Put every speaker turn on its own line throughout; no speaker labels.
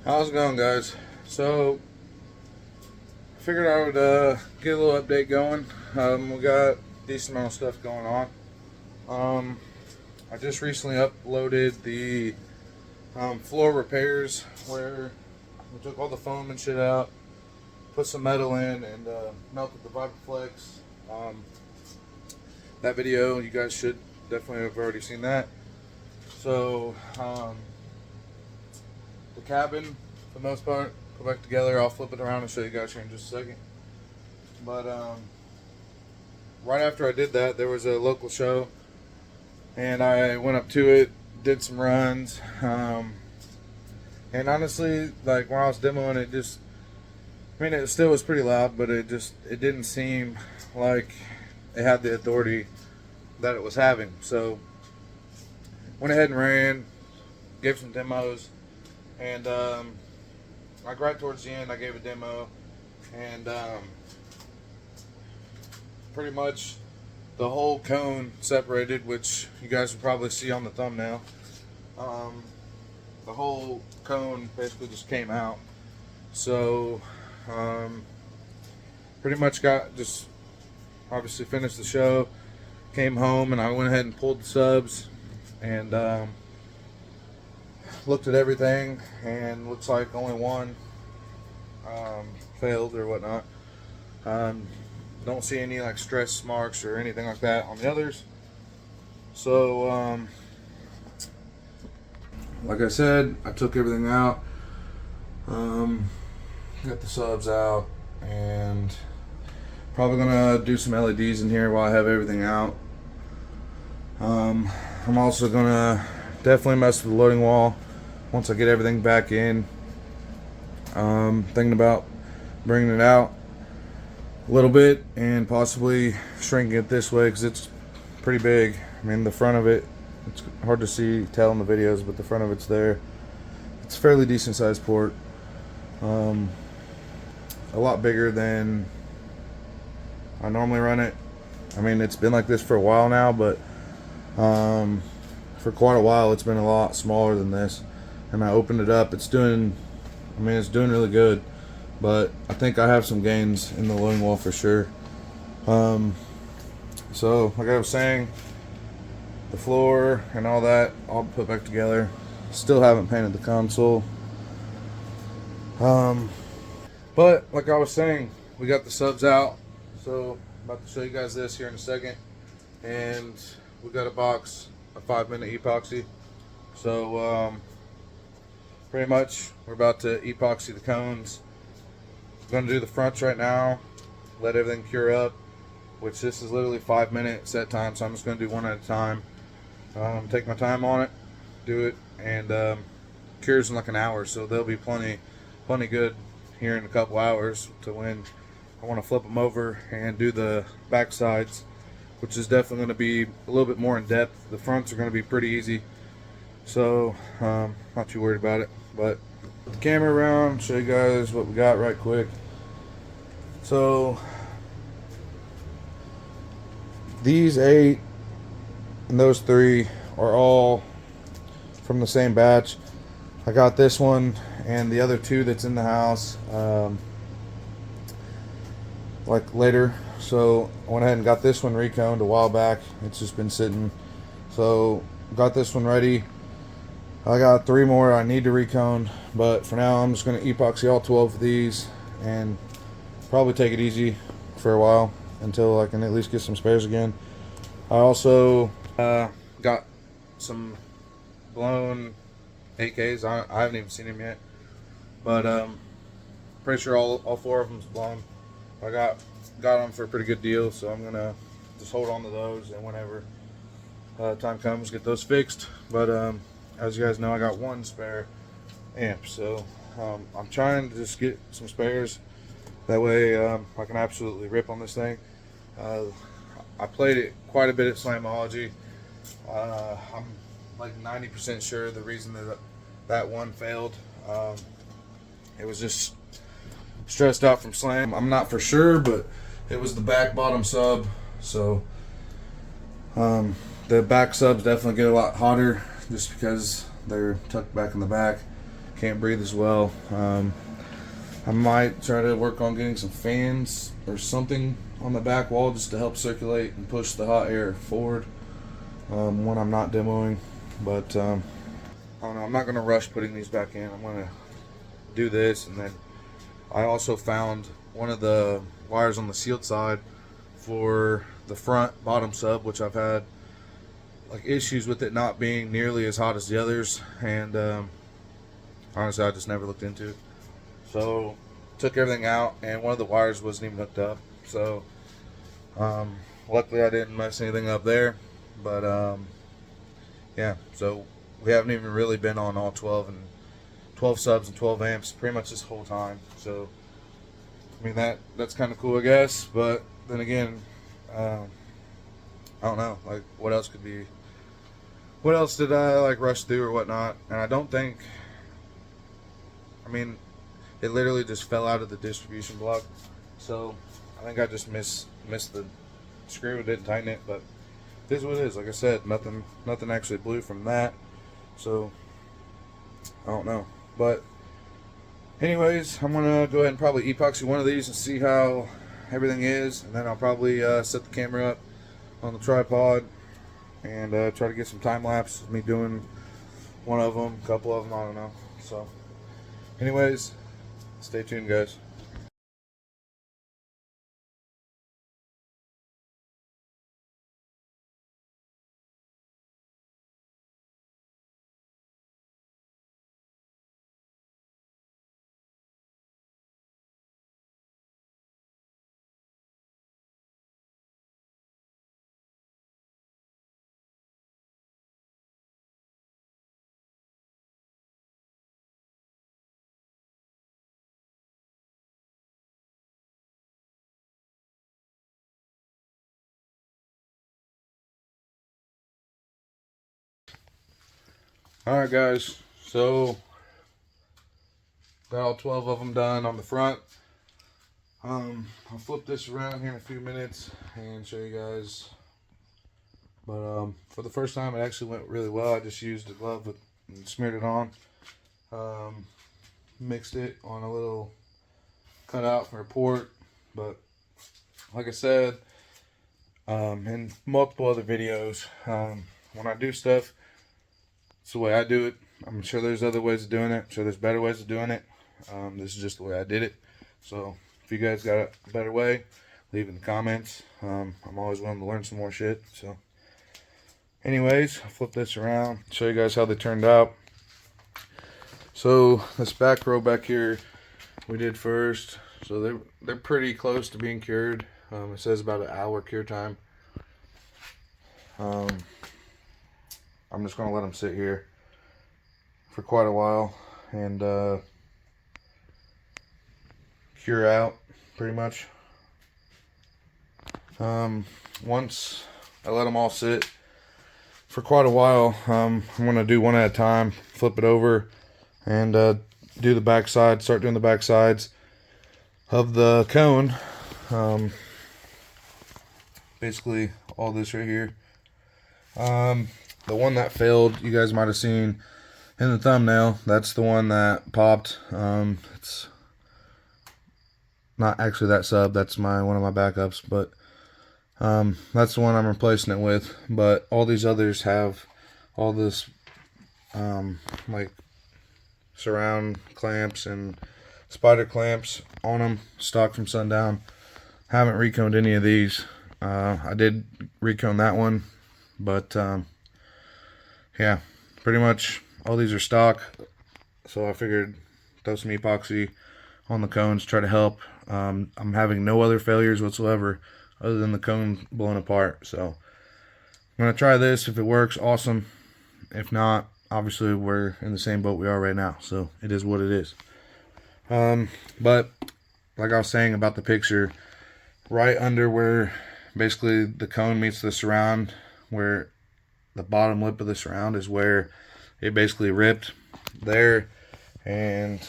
How's it going, guys? So, I figured I would get a little update going. We got a decent amount of stuff going on. I just recently uploaded the floor repairs where we took all the foam and shit out, put some metal in, and melted the Vibraflex. That video, you guys should definitely have already seen that. So, the cabin, for the most part, put back together. I'll flip it around and show you guys here in just a second. But right after I did that, there was a local show, and I went up to it, did some runs, and honestly, like when I was demoing it, it still was pretty loud, but it didn't seem like it had the authority that it was having. So went ahead and ran, gave some demos, and like right towards the end, I gave a demo, and pretty much the whole cone separated, which you guys will probably see on the thumbnail. The whole cone basically just came out. So pretty much obviously finished the show, came home, and I went ahead and pulled the subs and looked at everything, and looks like only one failed or whatnot. Don't see any like stress marks or anything like that on the others. So like I said, I took everything out, got the subs out, and probably gonna do some LEDs in here while I have everything out. I'm also gonna definitely mess with the loading wall once I get everything back in. Thinking about bringing it out a little bit and possibly shrinking it this way because it's pretty big. I mean, the front of it, it's hard to tell in the videos, but the front of it's there. It's a fairly decent sized port. A lot bigger than I normally run it. I mean, it's been like this for a while now, but for quite a while it's been a lot smaller than this. And I opened it up. It's doing really good, but I think I have some gains in the loading wall for sure. So like I was saying, the floor and all that I'll put back together. Still haven't painted the console. But like I was saying, we got the subs out, so I'm about to show you guys this here in a second. And we got a box of 5-minute epoxy. So pretty much we're about to epoxy the cones. I'm going to do the fronts right now, let everything cure up, which this is literally 5-minute set time, so I'm just going to do one at a time. Take my time on it, do it, and cures in like an hour, so they'll be plenty good here in a couple hours to when I want to flip them over and do the back sides, which is definitely going to be a little bit more in depth. The fronts are going to be pretty easy, so not too worried about it. But the camera around, show you guys what we got right quick. So these 8 and those 3 are all from the same batch. I got this one and the other 2 that's in the house like later. So I went ahead and got this one reconed a while back. It's just been sitting. So got this one ready. I got 3 more I need to recone, but for now I'm just going to epoxy all 12 of these and probably take it easy for a while until I can at least get some spares again. I also got some blown 8Ks. I haven't even seen them yet, but pretty sure all 4 of them's blown. I got them for a pretty good deal, so I'm gonna just hold on to those, and whenever time comes, get those fixed. But as you guys know, I got 1 spare amp, so I'm trying to just get some spares. That way I can absolutely rip on this thing. I played it quite a bit at Slamology. I'm like 90% sure the reason that one failed, it was just stressed out from Slam. I'm not for sure, but it was the back bottom sub. So the back subs definitely get a lot hotter just because they're tucked back in the back. can't breathe as well. I might try to work on getting some fans or something on the back wall just to help circulate and push the hot air forward when I'm not demoing. But I don't know, I'm not going to rush putting these back in. I'm going to do this, and then I also found one of the wires on the sealed side for the front bottom sub, which I've had like issues with it not being nearly as hot as the others, and honestly I just never looked into it. So took everything out, and one of the wires wasn't even hooked up. So luckily I didn't mess anything up there. But yeah, so we haven't even really been on all 12 subs and 12 amps pretty much this whole time. So I mean, that's kind of cool, I guess. But then again, I don't know, like what else did I like rush through or whatnot? And I don't think, I mean, it literally just fell out of the distribution block. So I think I just missed the screw, didn't tighten it. But this is what it is. Like I said, nothing actually blew from that. So I don't know. But anyways, I'm gonna go ahead and probably epoxy one of these and see how everything is, and then I'll probably set the camera up on the tripod and try to get some time lapse of me doing one of them, a couple of them, I don't know. So anyways, stay tuned, guys. Alright guys, so got all 12 of them done on the front. I'll flip this around here in a few minutes and show you guys. But for the first time, it actually went really well. I just used a glove and smeared it on. Mixed it on a little cutout for a port. But like I said, in multiple other videos, when I do stuff, it's the way I do it. I'm sure there's other ways of doing it. I'm sure there's better ways of doing it. This is just the way I did it. So if you guys got a better way, leave in the comments. I'm always willing to learn some more shit. So anyways, I'll flip this around, show you guys how they turned out. So this back row back here we did first. So they're pretty close to being cured. It says about an hour cure time. I'm just gonna let them sit here for quite a while and cure out pretty much. Once I let them all sit for quite a while, I'm gonna do one at a time, flip it over and do the back side, start doing the back sides of the cone. Basically all this right here. The one that failed, you guys might have seen in the thumbnail, that's the one that popped. It's not actually that sub, that's one of my backups, but that's the one I'm replacing it with. But all these others have all this like surround clamps and spider clamps on them, stock from Sundown. Haven't reconed any of these. I did recone that one, but yeah, pretty much all these are stock. So I figured throw some epoxy on the cones, try to help. I'm having no other failures whatsoever other than the cone blowing apart. So I'm gonna try this. If it works, awesome. If not, obviously we're in the same boat we are right now, so it is what it is. But like I was saying about the picture, right under where basically the cone meets the surround, where the bottom lip of the surround is where it basically ripped there, and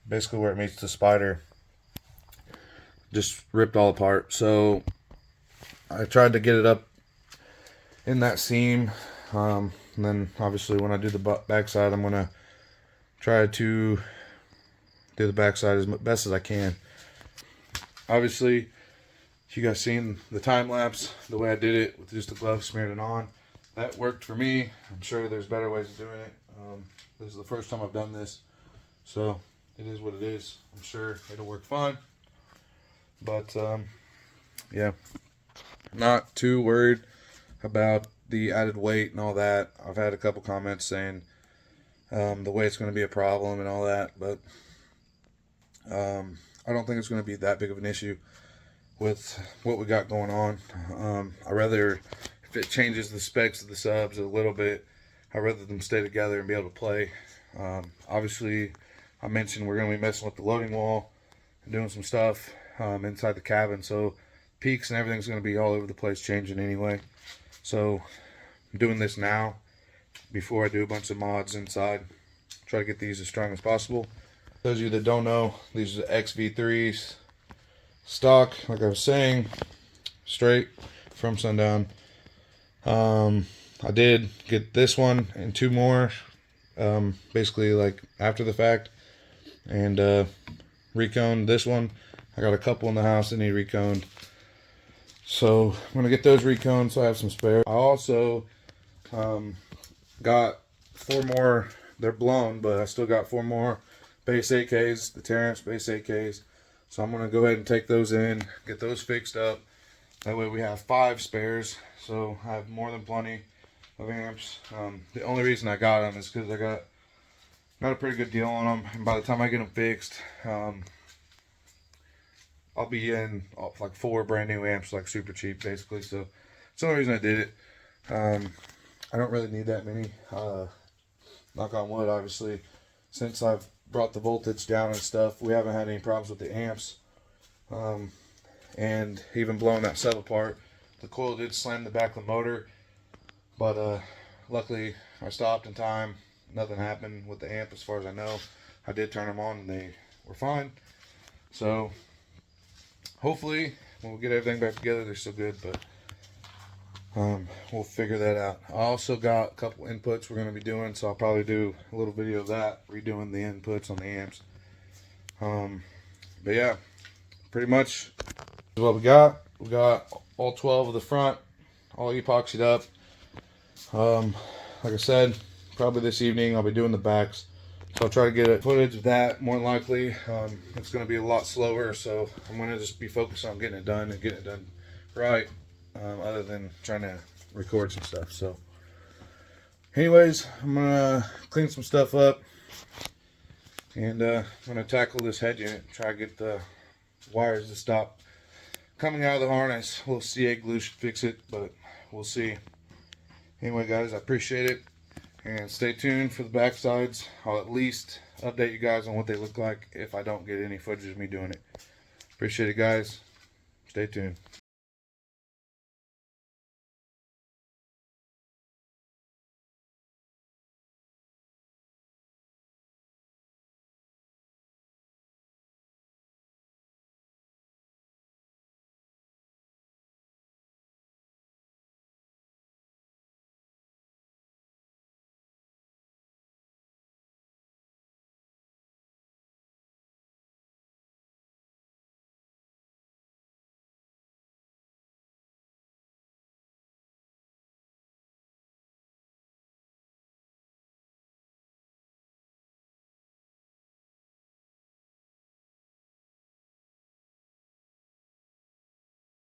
basically where it meets the spider just ripped all apart. So I tried to get it up in that seam, and then obviously when I do the backside, I'm gonna try to do the backside as best as I can. Obviously, you guys seen the time lapse, the way I did it with just the glove smeared it on. That worked for me. I'm sure there's better ways of doing it. This is the first time I've done this, so it is what it is. I'm sure it'll work fine. But yeah, not too worried about the added weight and all that. I've had a couple comments saying the weight's going to be a problem and all that, but I don't think it's going to be that big of an issue with what we got going on. I rather, if it changes the specs of the subs a little bit, I'd rather them stay together and be able to play. Obviously, I mentioned we're going to be messing with the loading wall and doing some stuff inside the cabin, so peaks and everything's going to be all over the place changing anyway. So I'm doing this now before I do a bunch of mods inside. Try to get these as strong as possible. Those of you that don't know, these are the Xv3s. Stock, like I was saying, straight from Sundown. I did get this one and two more, basically like after the fact, and reconed this one. I got a couple in the house that need reconed, so I'm gonna get those reconed so I have some spare. I also got 4 more. They're blown, but I still got 4 more base 8Ks, the Terrence base 8Ks. So I'm gonna go ahead and take those in, get those fixed up. That way we have 5 spares, so I have more than plenty of amps. The only reason I got them is because I got a pretty good deal on them, and by the time I get them fixed, I'll be in like 4 brand new amps, like super cheap basically. So that's the only reason I did it. I don't really need that many. Knock on wood, obviously, since I've brought the voltage down and stuff, we haven't had any problems with the amps. And even blowing that sub apart, the coil did slam the back of the motor, but luckily I stopped in time. Nothing happened with the amp as far as I know. I did turn them on and they were fine. So hopefully when we get everything back together, they're still good, but we'll figure that out. I also got a couple inputs we're going to be doing, so I'll probably do a little video of that, redoing the inputs on the amps. But yeah, pretty much is what we got. We got all 12 of the front, all epoxied up. Like I said, probably this evening I'll be doing the backs, so I'll try to get footage of that. More than likely, it's going to be a lot slower, so I'm going to just be focused on getting it done and getting it done right. Other than trying to record some stuff. So anyways, I'm gonna clean some stuff up, and I'm gonna tackle this head unit, try to get the wires to stop coming out of the harness. A little CA glue should fix it, but we'll see. Anyway guys, I appreciate it, and stay tuned for the back sides. I'll at least update you guys on what they look like if I don't get any footage of me doing it. Appreciate it guys, stay tuned.